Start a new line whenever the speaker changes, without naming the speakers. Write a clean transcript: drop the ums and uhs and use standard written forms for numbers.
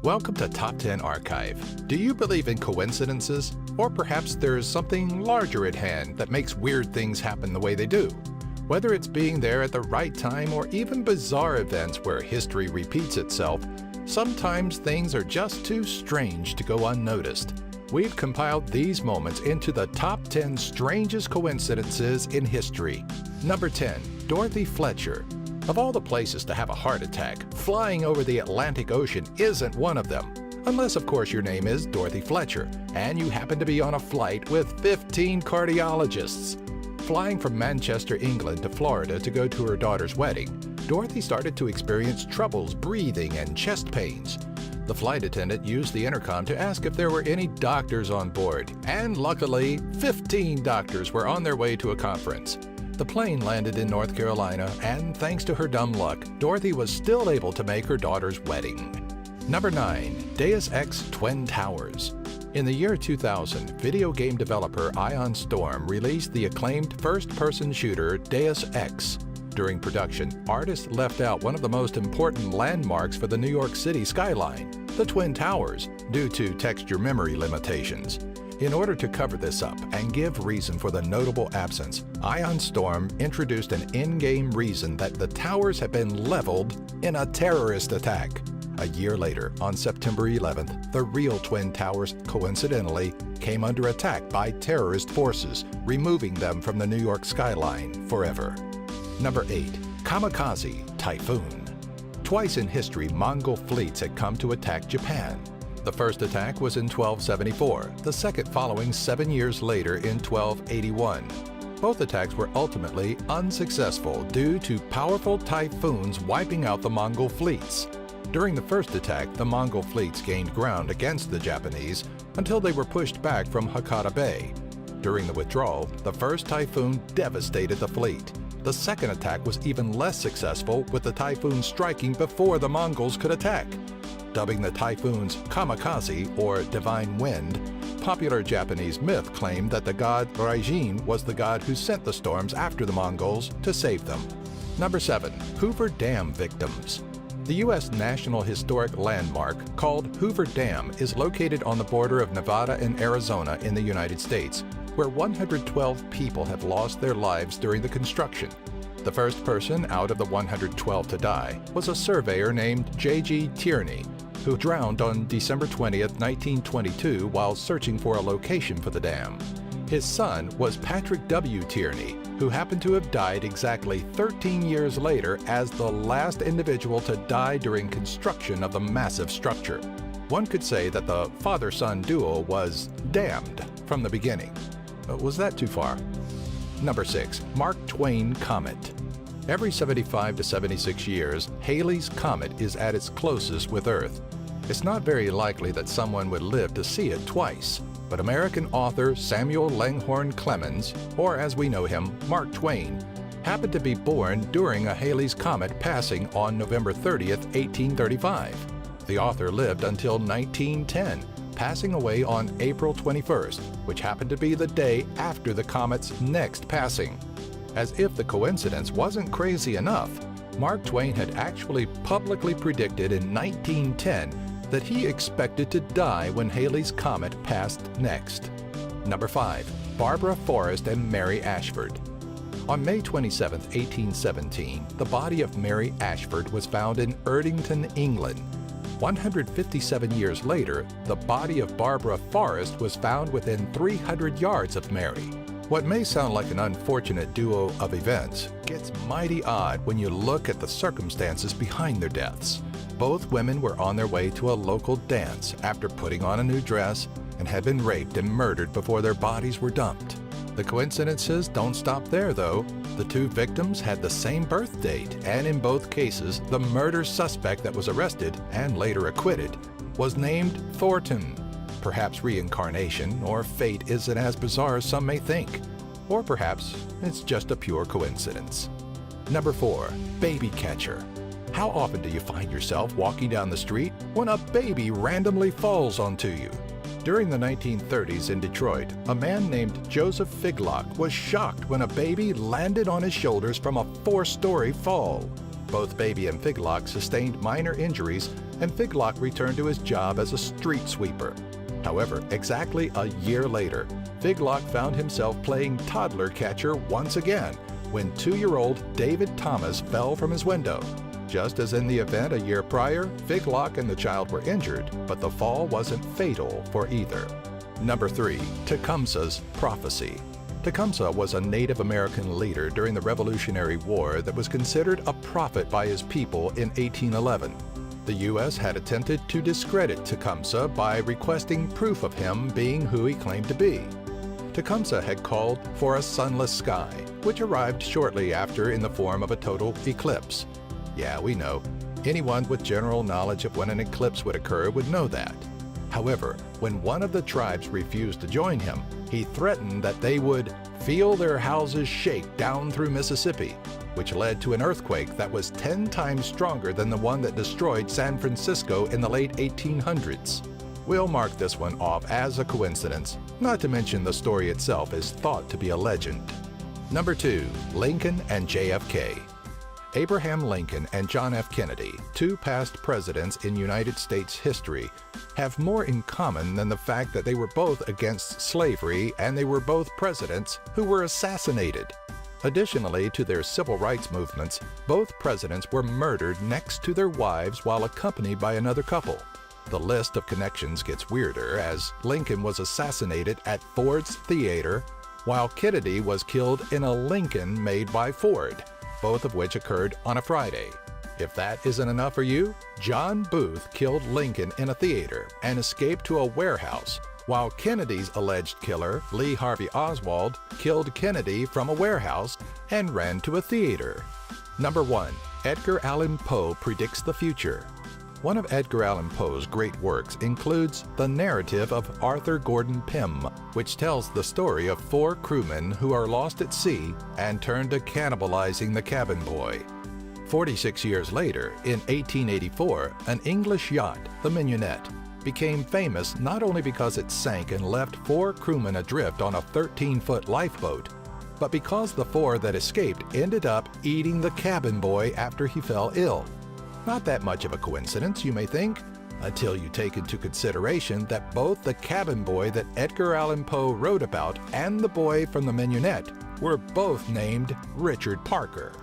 Welcome to Top 10 Archive. Do you believe in coincidences? Or perhaps there's something larger at hand that makes weird things happen the way they do? Whether it's being there at the right time or even bizarre events where history repeats itself, sometimes things are just too strange to go unnoticed. We've compiled these moments into the top 10 strangest coincidences in history. Number 10, Dorothy Fletcher. Of all the places to have a heart attack, flying over the Atlantic Ocean isn't one of them. Unless, of course, your name is Dorothy Fletcher, and you happen to be on a flight with 15 cardiologists. Flying from Manchester, England to Florida to go to her daughter's wedding, Dorothy started to experience troubles breathing and chest pains. The flight attendant used the intercom to ask if there were any doctors on board, and luckily, 15 doctors were on their way to a conference. The plane landed in North Carolina, and thanks to her dumb luck, Dorothy was still able to make her daughter's wedding. Number 9. Deus Ex Twin Towers. In the year 2000, video game developer Ion Storm released the acclaimed first-person shooter Deus Ex. During production, artists left out one of the most important landmarks for the New York City skyline, the Twin Towers, due to texture memory limitations. In order to cover this up and give reason for the notable absence, Ion Storm introduced an in-game reason that the towers had been leveled in a terrorist attack. A year later, on September 11th, the real Twin Towers, coincidentally, came under attack by terrorist forces, removing them from the New York skyline forever. Number 8. Kamikaze, Typhoon. Twice in history, Mongol fleets had come to attack Japan. The first attack was in 1274, the second following 7 years later in 1281. Both attacks were ultimately unsuccessful due to powerful typhoons wiping out the Mongol fleets. During the first attack, the Mongol fleets gained ground against the Japanese until they were pushed back from Hakata Bay. During the withdrawal, the first typhoon devastated the fleet. The second attack was even less successful, with the typhoon striking before the Mongols could attack. Dubbing the typhoons Kamikaze, or divine wind, popular Japanese myth claimed that the god Raijin was the god who sent the storms after the Mongols to save them. Number 7. Hoover Dam Victims. The U.S. National Historic Landmark, called Hoover Dam, is located on the border of Nevada and Arizona in the United States, where 112 people have lost their lives during the construction. The first person out of the 112 to die was a surveyor named J.G. Tierney, who drowned on December 20, 1922, while searching for a location for the dam. His son was Patrick W. Tierney, who happened to have died exactly 13 years later as the last individual to die during construction of the massive structure. One could say that the father-son duo was damned from the beginning. Was that too far? Number 6. Mark Twain Comet. Every 75 to 76 years, Halley's Comet is at its closest with Earth. It's not very likely that someone would live to see it twice, but American author Samuel Langhorne Clemens, or as we know him, Mark Twain, happened to be born during a Halley's Comet passing on November 30th, 1835. The author lived until 1910, passing away on April 21st, which happened to be the day after the comet's next passing. As if the coincidence wasn't crazy enough, Mark Twain had actually publicly predicted in 1910 that he expected to die when Halley's Comet passed next. Number 5. Barbara Forrest and Mary Ashford. On May 27, 1817, the body of Mary Ashford was found in Erdington, England. 157 years later, the body of Barbara Forrest was found within 300 yards of Mary. What may sound like an unfortunate duo of events gets mighty odd when you look at the circumstances behind their deaths. Both women were on their way to a local dance after putting on a new dress and had been raped and murdered before their bodies were dumped. The coincidences don't stop there, though. The two victims had the same birth date, and in both cases, the murder suspect that was arrested and later acquitted was named Thornton. Perhaps reincarnation or fate isn't as bizarre as some may think. Or perhaps it's just a pure coincidence. Number 4. Baby catcher. How often do you find yourself walking down the street when a baby randomly falls onto you? During the 1930s in Detroit, a man named Joseph Figlock was shocked when a baby landed on his shoulders from a 4-story fall. Both Baby and Figlock sustained minor injuries and Figlock returned to his job as a street sweeper. However, exactly a year later, Figlock found himself playing toddler catcher once again when 2-year-old David Thomas fell from his window. Just as in the event a year prior, Figlock and the child were injured, but the fall wasn't fatal for either. Number 3. Tecumseh's prophecy. Tecumseh was a Native American leader during the Revolutionary War that was considered a prophet by his people in 1811. The U.S. had attempted to discredit Tecumseh by requesting proof of him being who he claimed to be. Tecumseh had called for a sunless sky, which arrived shortly after in the form of a total eclipse. Yeah, we know. Anyone with general knowledge of when an eclipse would occur would know that. However, when one of the tribes refused to join him, he threatened that they would feel their houses shake down through Mississippi, which led to an earthquake that was 10 times stronger than the one that destroyed San Francisco in the late 1800s. We'll mark this one off as a coincidence, not to mention the story itself is thought to be a legend. Number 2. Lincoln and JFK. Abraham Lincoln and John F. Kennedy, 2 past presidents in United States history, have more in common than the fact that they were both against slavery and they were both presidents who were assassinated. Additionally to their civil rights movements, both presidents were murdered next to their wives while accompanied by another couple. The list of connections gets weirder as Lincoln was assassinated at Ford's Theater, while Kennedy was killed in a Lincoln made by Ford, both of which occurred on a Friday. If that isn't enough for you, John Booth killed Lincoln in a theater and escaped to a warehouse, while Kennedy's alleged killer, Lee Harvey Oswald, killed Kennedy from a warehouse and ran to a theater. Number 1. Edgar Allan Poe predicts the future. One of Edgar Allan Poe's great works includes the narrative of Arthur Gordon Pym, which tells the story of 4 crewmen who are lost at sea and turn to cannibalizing the cabin boy. 46 years later, in 1884, an English yacht, the Mignonette, became famous not only because it sank and left 4 crewmen adrift on a 13-foot lifeboat, but because the 4 that escaped ended up eating the cabin boy after he fell ill. Not that much of a coincidence, you may think, until you take into consideration that both the cabin boy that Edgar Allan Poe wrote about and the boy from the Mignonette were both named Richard Parker.